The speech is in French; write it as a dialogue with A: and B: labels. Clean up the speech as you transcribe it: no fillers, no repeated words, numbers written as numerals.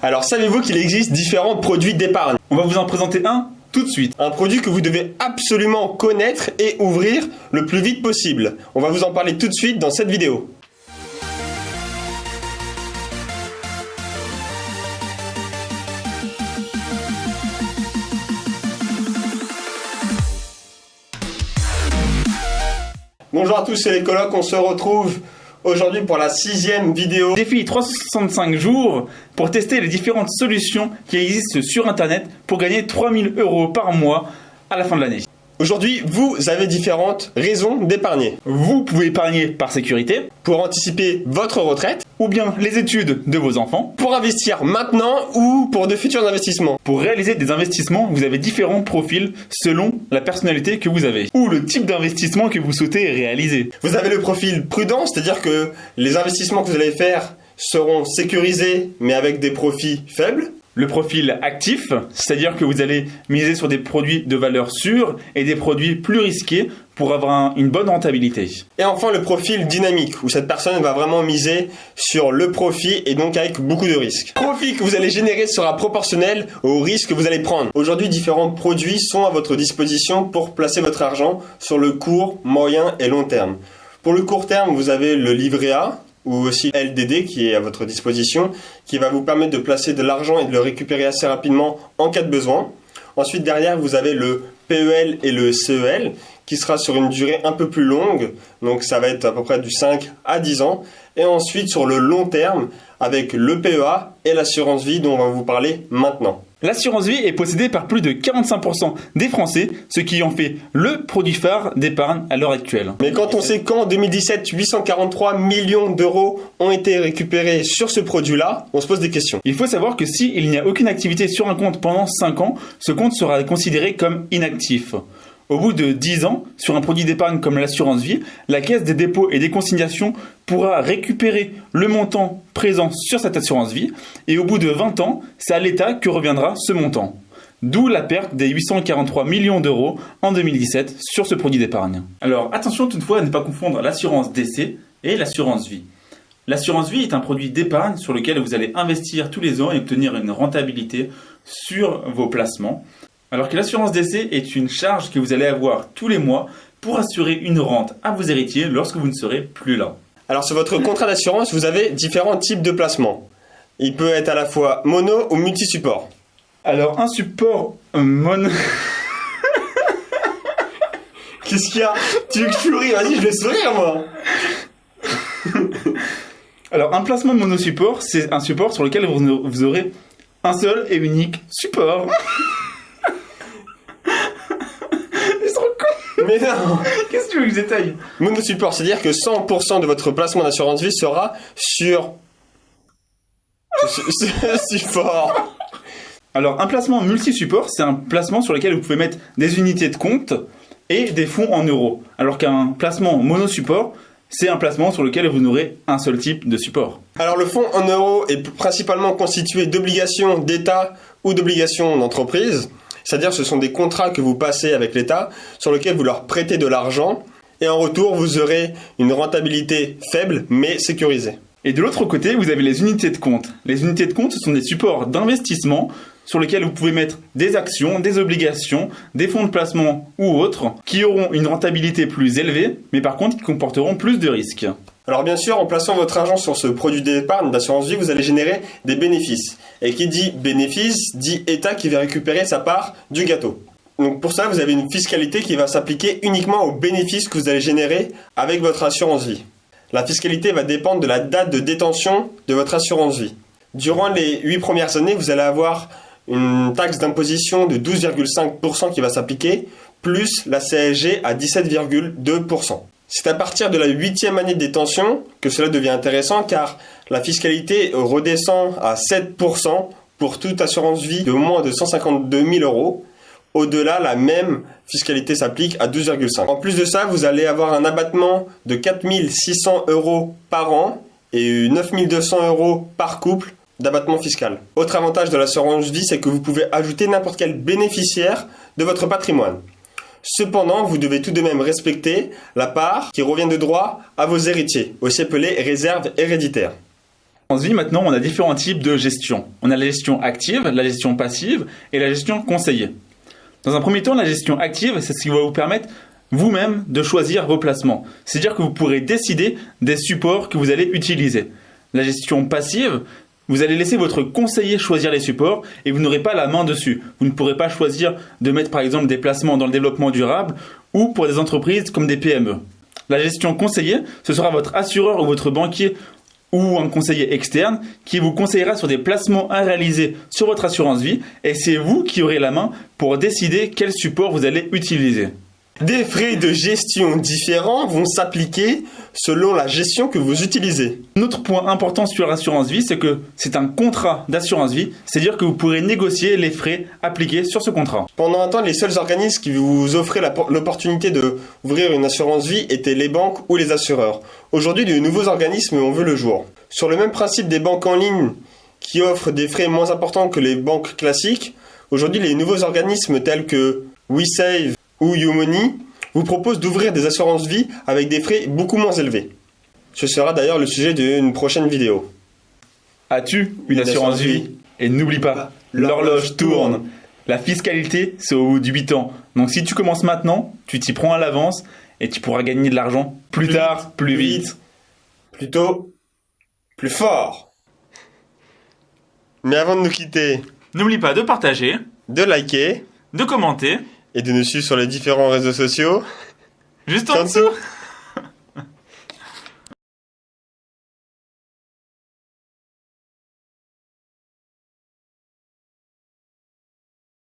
A: Alors savez-vous qu'il existe différents produits d'épargne?
B: On va vous en présenter un tout de suite.
A: Un produit que vous devez absolument connaître et ouvrir le plus vite possible. On va vous en parler tout de suite dans cette vidéo. Bonjour à tous, c'est les colocs, on se retrouve aujourd'hui pour la 6e vidéo.
B: Défi 365 jours pour tester les différentes solutions qui existent sur internet pour gagner 3000 € par mois à la fin de l'année.
A: Aujourd'hui, vous avez différentes raisons d'épargner.
B: Vous pouvez épargner par sécurité,
A: Pour anticiper votre retraite,
B: ou bien les études de vos enfants.
A: pour investir maintenant ou pour de futurs investissements.
B: Pour réaliser des investissements, vous avez différents profils selon la personnalité que vous avez ou le type d'investissement que vous souhaitez réaliser.
A: Vous avez le profil prudent, c'est-à-dire que les investissements que vous allez faire seront sécurisés mais avec des profits faibles.
B: Le profil actif, c'est-à-dire que vous allez miser sur des produits de valeur sûre et des produits plus risqués pour avoir une bonne rentabilité.
A: Et enfin le profil dynamique, où cette personne va vraiment miser sur le profit et donc avec beaucoup de risques. Le profit que vous allez générer sera proportionnel au risque que vous allez prendre. Aujourd'hui, différents produits sont à votre disposition pour placer votre argent sur le court, moyen et long terme. Pour le court terme, vous avez le livret A, ou aussi LDD qui est à votre disposition, qui va vous permettre de placer de l'argent et de le récupérer assez rapidement en cas de besoin. Ensuite, derrière, vous avez le PEL et le CEL, qui sera sur une durée un peu plus longue, donc ça va être à peu près du 5 à 10 ans. Et ensuite, sur le long terme, avec le PEA et l'assurance vie dont on va vous parler maintenant.
B: L'assurance vie est possédée par plus de 45% des Français, ce qui en fait le produit phare d'épargne à l'heure actuelle.
A: Mais quand on sait qu'en 2017, 843 millions d'euros ont été récupérés sur ce produit-là, on se pose des questions.
B: Il faut savoir que s'il n'y a aucune activité sur un compte pendant 5 ans, ce compte sera considéré comme inactif. Au bout de 10 ans, sur un produit d'épargne comme l'assurance vie, la Caisse des dépôts et des consignations pourra récupérer le montant présent sur cette assurance vie et au bout de 20 ans, c'est à l'État que reviendra ce montant. D'où la perte des 843 millions d'euros en 2017 sur ce produit d'épargne. Alors attention toutefois à ne pas confondre l'assurance décès et l'assurance vie. L'assurance vie est un produit d'épargne sur lequel vous allez investir tous les ans et obtenir une rentabilité sur vos placements. Alors que l'assurance décès est une charge que vous allez avoir tous les mois pour assurer une rente à vos héritiers lorsque vous ne serez plus là.
A: Alors sur votre contrat d'assurance, vous avez différents types de placements. Il peut être à la fois mono ou multi-support.
B: Alors un support mono...
A: Qu'est-ce qu'il y a? Tu veux que je souris? Vas-y, je vais sourire moi.
B: Alors un placement monosupport, c'est un support sur lequel vous aurez un seul et unique support.
A: Mais non.
B: Qu'est-ce que tu veux que je détaille?
A: Monosupport, c'est-à-dire que 100% de votre placement d'assurance vie sera sur ce support.
B: Alors un placement multi-support, c'est un placement sur lequel vous pouvez mettre des unités de compte et des fonds en euros. Alors qu'un placement monosupport, c'est un placement sur lequel vous n'aurez un seul type de support.
A: Alors le fonds en euros est principalement constitué d'obligations d'État ou d'obligations d'entreprise. C'est-à-dire ce sont des contrats que vous passez avec l'État sur lesquels vous leur prêtez de l'argent et en retour vous aurez une rentabilité faible mais sécurisée.
B: Et de l'autre côté, vous avez les unités de compte. Les unités de compte, ce sont des supports d'investissement sur lesquels vous pouvez mettre des actions, des obligations, des fonds de placement ou autres qui auront une rentabilité plus élevée mais par contre qui comporteront plus de risques.
A: Alors bien sûr, en plaçant votre argent sur ce produit d'épargne d'assurance vie, vous allez générer des bénéfices. Et qui dit bénéfice, dit État qui va récupérer sa part du gâteau. Donc pour ça, vous avez une fiscalité qui va s'appliquer uniquement aux bénéfices que vous allez générer avec votre assurance vie. La fiscalité va dépendre de la date de détention de votre assurance vie. Durant les 8 premières années, vous allez avoir une taxe d'imposition de 12,5% qui va s'appliquer, plus la CSG à 17,2%. C'est à partir de la 8e année de détention que cela devient intéressant car la fiscalité redescend à 7% pour toute assurance vie de moins de 152 000 euros. Au-delà, la même fiscalité s'applique à 12,5%. En plus de ça, vous allez avoir un abattement de 4 600 euros par an et 9 200 euros par couple d'abattement fiscal. Autre avantage de l'assurance vie, c'est que vous pouvez ajouter n'importe quel bénéficiaire de votre patrimoine. Cependant, vous devez tout de même respecter la part qui revient de droit à vos héritiers, aussi appelée réserve héréditaire.
B: Vie, maintenant, on a différents types de gestion. On a la gestion active, la gestion passive et la gestion conseillée. Dans un premier temps, la gestion active, c'est ce qui va vous permettre vous-même de choisir vos placements. C'est-à-dire que vous pourrez décider des supports que vous allez utiliser. La gestion passive, vous allez laisser votre conseiller choisir les supports et vous n'aurez pas la main dessus. Vous ne pourrez pas choisir de mettre par exemple des placements dans le développement durable ou pour des entreprises comme des PME. La gestion conseillée, ce sera votre assureur ou votre banquier ou un conseiller externe qui vous conseillera sur des placements à réaliser sur votre assurance vie et c'est vous qui aurez la main pour décider quel support vous allez utiliser.
A: Des frais de gestion différents vont s'appliquer selon la gestion que vous utilisez.
B: Un autre point important sur l'assurance vie, c'est que c'est un contrat d'assurance vie, c'est-à-dire que vous pourrez négocier les frais appliqués sur ce contrat.
A: Pendant un temps, les seuls organismes qui vous offraient l'opportunité d'ouvrir une assurance vie étaient les banques ou les assureurs. Aujourd'hui, de nouveaux organismes ont vu le jour. Sur le même principe des banques en ligne qui offrent des frais moins importants que les banques classiques, aujourd'hui, les nouveaux organismes tels que WeSave ou YouMoney vous proposent d'ouvrir des assurances vie avec des frais beaucoup moins élevés. Ce sera d'ailleurs le sujet d'une prochaine vidéo.
B: As-tu une assurance vie? Et n'oublie pas, l'horloge tourne. La fiscalité, c'est au bout de 8 ans. Donc si tu commences maintenant, tu t'y prends à l'avance et tu pourras gagner de l'argent plus tard, plus vite.
A: Plus tôt, plus fort. Mais avant de nous quitter,
B: N'oublie pas de partager,
A: de liker
B: de commenter,
A: et de nous suivre sur les différents réseaux sociaux.
B: juste en dessous.